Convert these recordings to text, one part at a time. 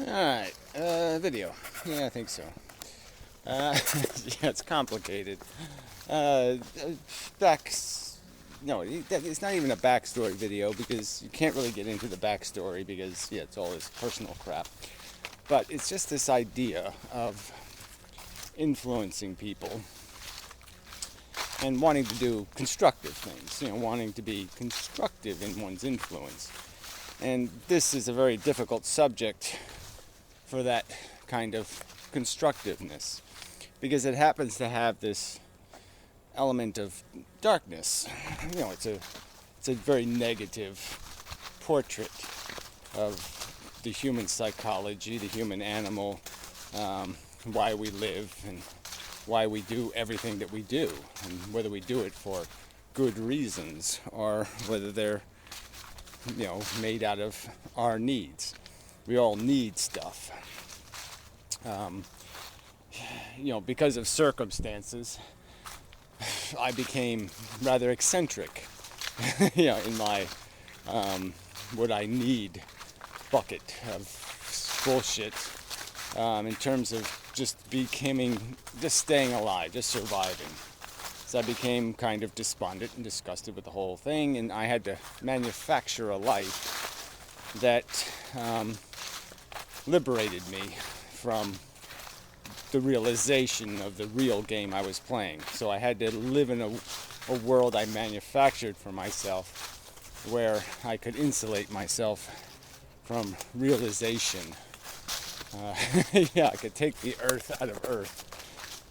Alright, video. Yeah, I think so. Uh, yeah, it's complicated. Uh, back, no, it's not even a backstory video because you can't really get into the backstory because, yeah, it's all this personal crap. But it's just this idea of influencing people and wanting to do constructive things, wanting to be constructive in one's influence. And this is a very difficult subject for that kind of constructiveness because it happens to have this element of darkness. It's a very negative portrait of the human psychology, the human animal, why we live and why we do everything that we do, and whether we do it for good reasons or whether they're made out of our needs. We all need stuff. Because of circumstances, I became rather eccentric, in my what I need bucket of bullshit, in terms of just staying alive, just surviving. So I became kind of despondent and disgusted with the whole thing, and I had to manufacture a life that liberated me from the realization of the real game I was playing. So I had to live in a world I manufactured for myself where I could insulate myself from realization. I could take the earth out of earth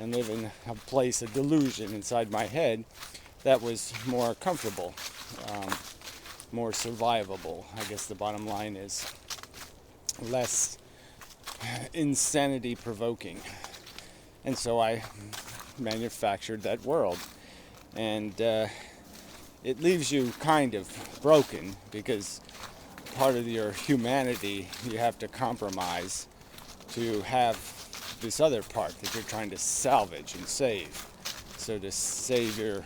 and live in a place, a delusion inside my head that was more comfortable, more survivable. I guess the bottom line is less insanity provoking. And so I manufactured that world. And it leaves you kind of broken because part of your humanity you have to compromise to have this other part that you're trying to salvage and save. So to save your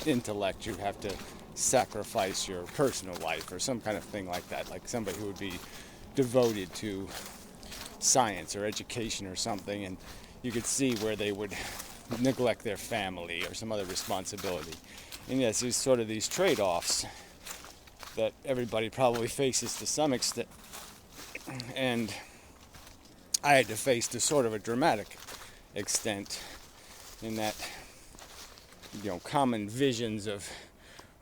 intellect, you have to sacrifice your personal life or some kind of thing like that, like somebody who would be devoted to science or education or something, and you could see where they would neglect their family or some other responsibility. And yes, there's sort of these trade-offs that everybody probably faces to some extent, and I had to face to sort of a dramatic extent in that, common visions of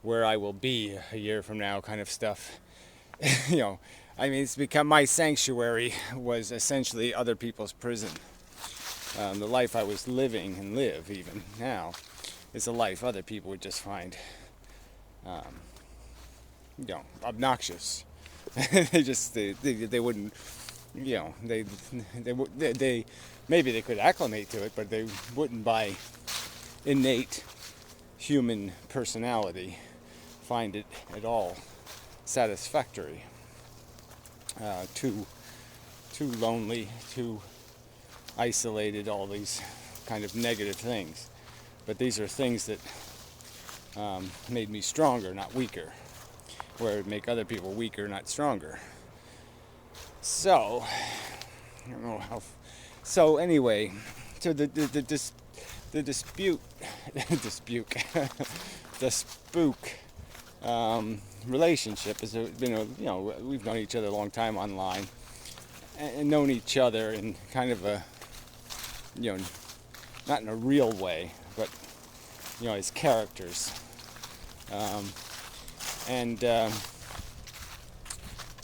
where I will be a year from now kind of stuff. It's become my sanctuary was essentially other people's prison. The life I was living and live even now is a life other people would just find, obnoxious. they wouldn't. They maybe they could acclimate to it, but they wouldn't by innate human personality find it at all satisfactory. Too lonely, too isolated, all these kind of negative things. But these are things that made me stronger, not weaker, where it would make other people weaker, not stronger. So, I don't know how. So anyway, so the dispute, the spook relationship is we've known each other a long time online and known each other in kind of a not in a real way, but as characters,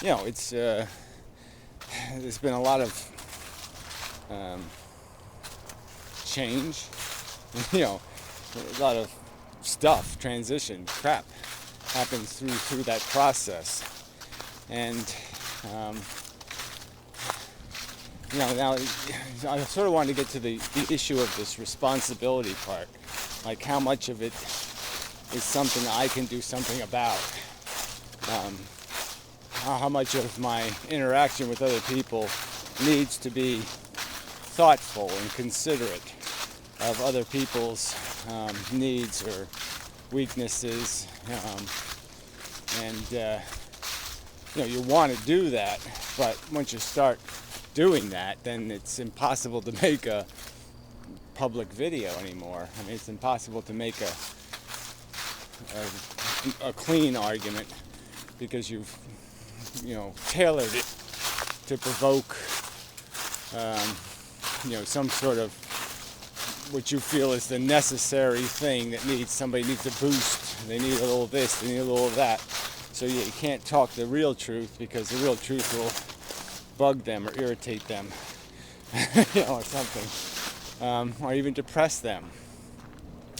it's. There's been a lot of change, a lot of stuff, transition, crap happens through that process. And, now I sort of wanted to get to the issue of this responsibility part, like how much of it is something I can do something about. How much of my interaction with other people needs to be thoughtful and considerate of other people's needs or weaknesses, and you want to do that, but once you start doing that, then it's impossible to make a public video anymore. I mean, it's impossible to make a clean argument because you've tailored it to provoke some sort of what you feel is the necessary thing that somebody needs a boost. They need a little of this, they need a little of that. So you can't talk the real truth because the real truth will bug them or irritate them, or something, or even depress them.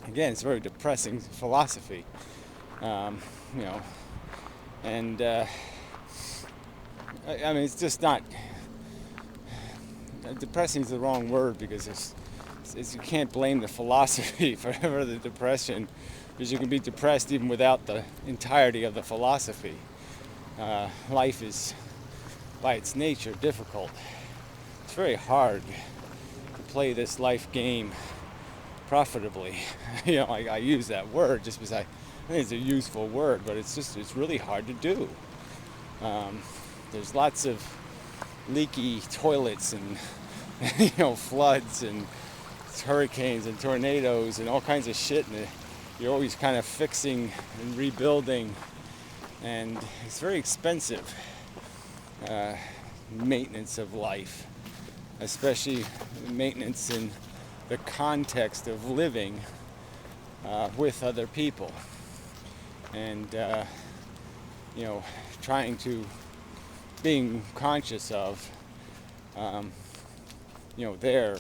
Again, it's a very depressing philosophy, and I mean, it's just not. Depressing is the wrong word because you can't blame the philosophy for the depression, because you can be depressed even without the entirety of the philosophy. Life is, by its nature, difficult. It's very hard to play this life game profitably. I use that word just because I think it's a useful word, but it's really hard to do. There's lots of leaky toilets and floods and hurricanes and tornadoes and all kinds of shit, and you're always kind of fixing and rebuilding, and it's very expensive maintenance of life, especially maintenance in the context of living with other people, and being conscious of their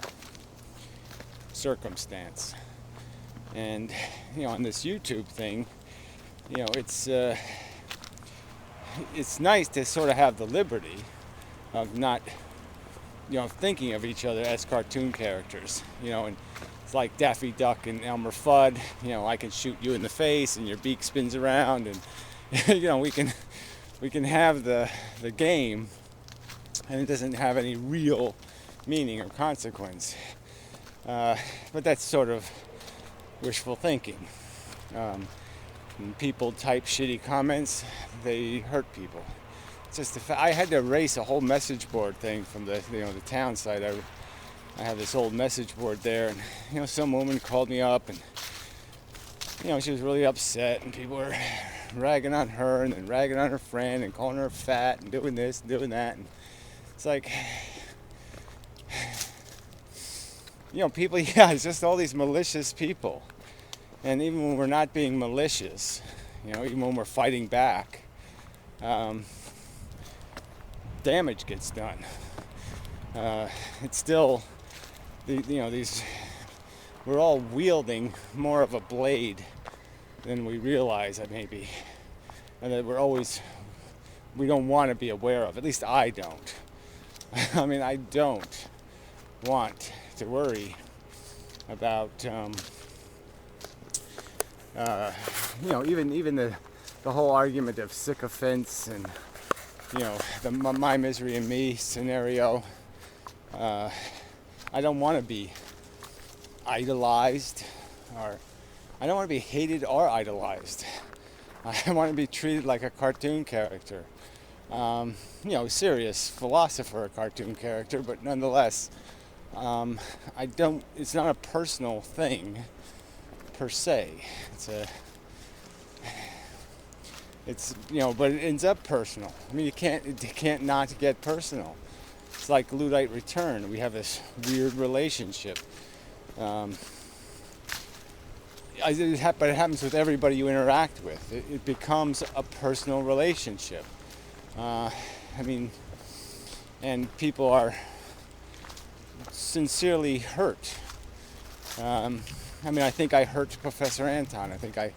circumstance. And on this YouTube thing, it's nice to sort of have the liberty of not thinking of each other as cartoon characters, and it's like Daffy Duck and Elmer Fudd. I can shoot you in the face and your beak spins around, and we can have the game, and it doesn't have any real meaning or consequence. But that's sort of wishful thinking. When people type shitty comments, they hurt people. It's just I had to erase a whole message board thing from the town site. I have this old message board there, and some woman called me up, and she was really upset, and people were ragging on her and then ragging on her friend and calling her fat and doing this and doing that, and it's like, people, it's just all these malicious people. And even when we're not being malicious, even when we're fighting back, damage gets done. It's still, we're all wielding more of a blade than we realize that maybe, and that we don't want to be aware of. At least I don't. I mean, I don't want to worry about, even the whole argument of sycophants and, the my misery and me scenario. I don't want to be idolized, or I don't want to be hated or idolized. I want to be treated like a cartoon character. Serious philosopher, cartoon character, but nonetheless, it's not a personal thing per se. But it ends up personal. I mean, it can't not get personal. It's like Luddite Return. We have this weird relationship. But it happens with everybody you interact with. It becomes a personal relationship. And people are sincerely hurt. I think I hurt Professor Anton. I think I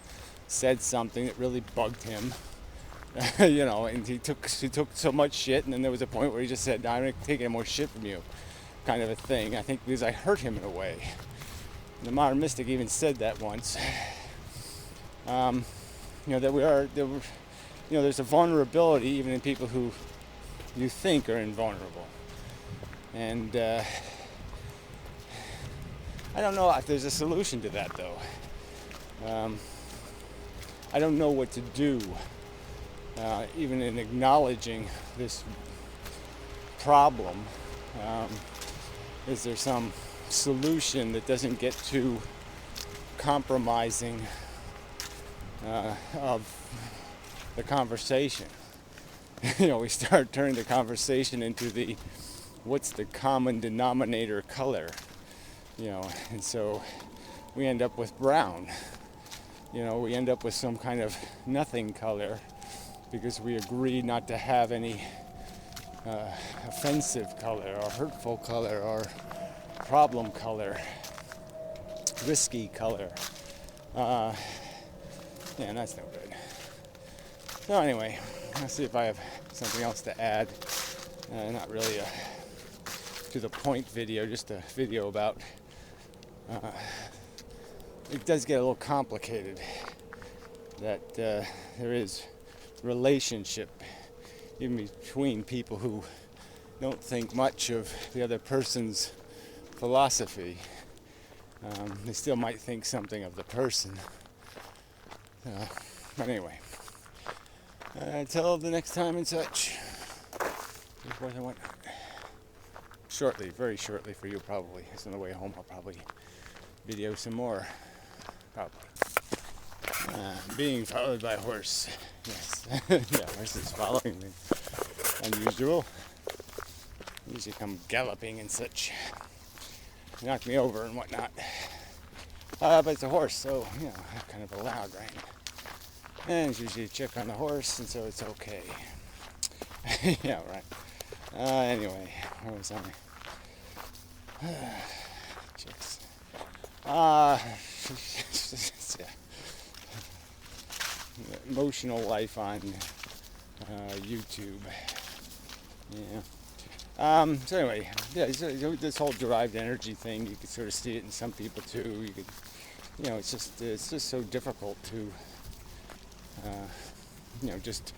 said something that really bugged him. And he took so much shit, and then there was a point where he just said, "I'm not taking any more shit from you," kind of a thing. I think because I hurt him in a way. The modern mystic even said that once. There's a vulnerability even in people who you think are invulnerable. And I don't know if there's a solution to that, though. I don't know what to do, even in acknowledging this problem Is there some solution that doesn't get too compromising of the conversation? We start turning the conversation into the what's the common denominator color, and so we end up with brown. We end up with some kind of nothing color because we agree not to have any offensive color or hurtful color or problem color, risky color. Yeah, that's no good. So anyway, let's see if I have something else to add. Not really a to the point video, just a video about it does get a little complicated that there is relationship even between people who don't think much of the other person's philosophy. They still might think something of the person. But anyway, until the next time and such, here's what I want. Shortly, very shortly for you probably. It's on the way home. I'll probably video some more. Probably. Being followed by a horse. Yes. Yeah, horse is following me. Unusual. Usually come galloping and such. Knock me over and whatnot. But it's a horse, so, kind of allowed, right? And it's usually a chick on the horse, and so it's okay. Yeah, right. Anyway, where was I? Chicks. Yeah. Emotional life on YouTube. Yeah. So anyway, yeah. So this whole derived energy thing, you could sort of see it in some people too. You could, it's just so difficult to, just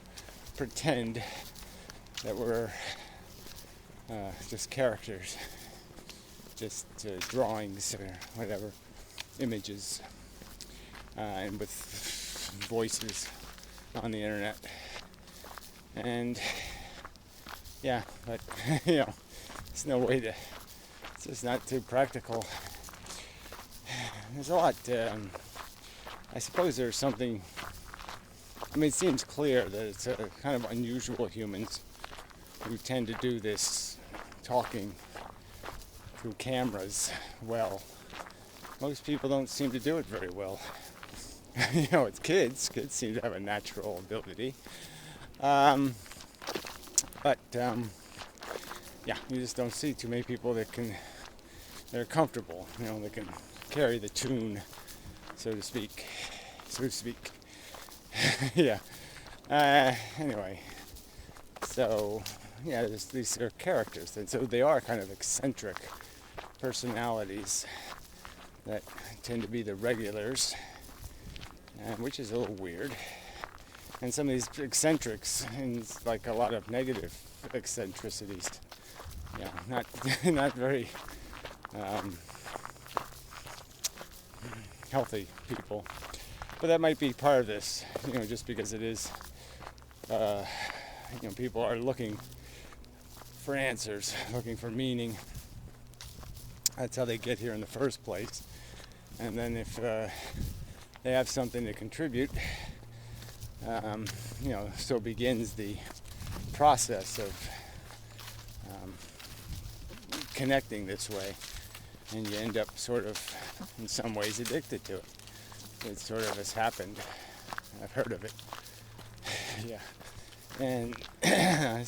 pretend that we're just characters, just drawings or whatever, images, and with voices on the internet. And yeah, but it's no way to. It's just not too practical. There's a lot. I suppose there's something. I mean, it seems clear that it's kind of unusual humans who tend to do this talking through cameras well. Most people don't seem to do it very well. It's kids. Kids seem to have a natural ability. But you just don't see too many people that are comfortable, that can carry the tune, so to speak. Yeah. Anyway, so these are characters, and so they are kind of eccentric personalities that tend to be the regulars, which is a little weird. And some of these eccentrics, and it's like a lot of negative eccentricities. Not very healthy people. But that might be part of this, just because it is, people are looking for answers, looking for meaning. That's how they get here in the first place. And then if they have something to contribute, so begins the process of connecting this way, and you end up sort of, in some ways, addicted to it. It sort of has happened. I've heard of it. Yeah. And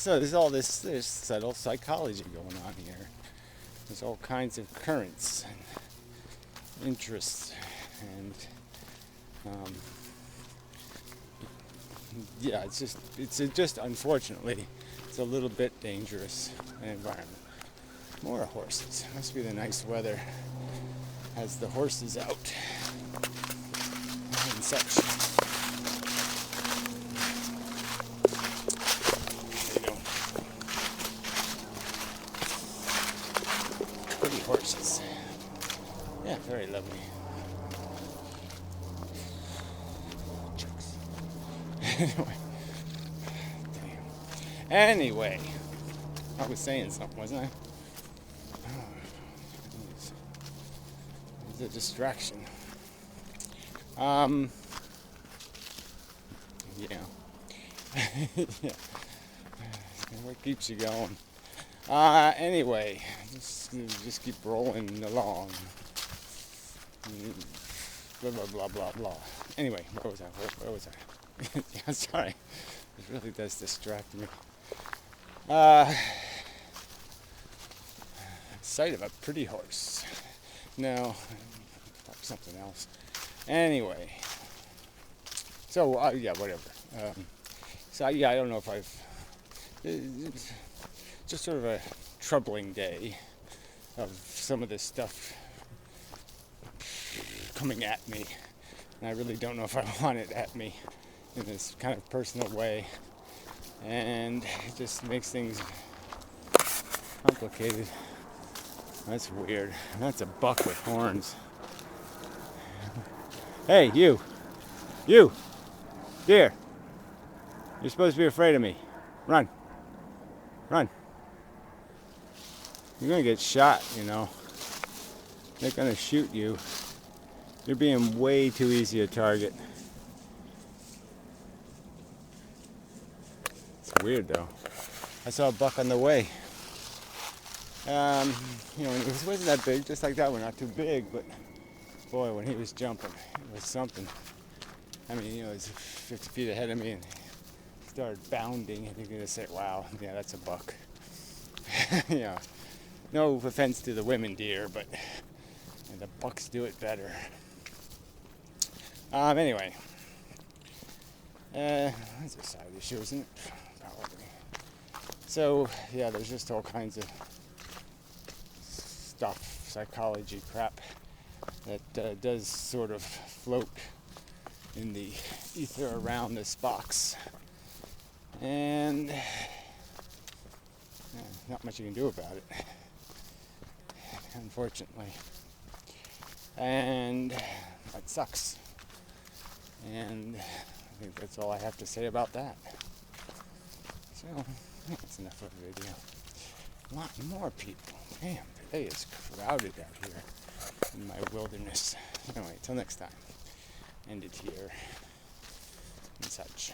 so there's subtle psychology going on here. There's all kinds of currents and interests, and it's just unfortunately it's a little bit dangerous environment. More horses. Must be the nice weather has the horses out and such. There you go. Pretty horses. Yeah, very lovely. Anyway, I was saying something, wasn't I? It's a distraction. Yeah. Yeah. What keeps you going? Anyway, just keep rolling along. Blah blah blah blah blah. Anyway, where was I? Yeah, sorry. It really does distract me. Sight of a pretty horse. No, something else. Anyway, so yeah, whatever. So yeah, I don't know if it's just sort of a troubling day of some of this stuff coming at me, and I really don't know if I want it at me in this kind of personal way, and it just makes things complicated. That's weird. That's a buck with horns. Hey, you, deer. You're supposed to be afraid of me. Run. You're gonna get shot, you know. They're gonna shoot you. You're being way too easy a target. It's weird though. I saw a buck on the way. You know, it wasn't that big, just like that one, not too big, but boy, when he was jumping, it was something. I mean, you know, he's 50 feet ahead of me and he started bounding, and you're gonna say, wow, yeah, that's a buck. Yeah. No offense to the women deer, but the bucks do it better. Anyway, that's a side issue, isn't it? Probably. So, yeah, there's just all kinds of stuff, psychology crap, that does sort of float in the ether around this box. And not much you can do about it, unfortunately. And that sucks. And I think that's all I have to say about that. So, that's enough of a video. A lot more people. Damn, today is crowded out here in my wilderness. Anyway, till next time. End it here and such.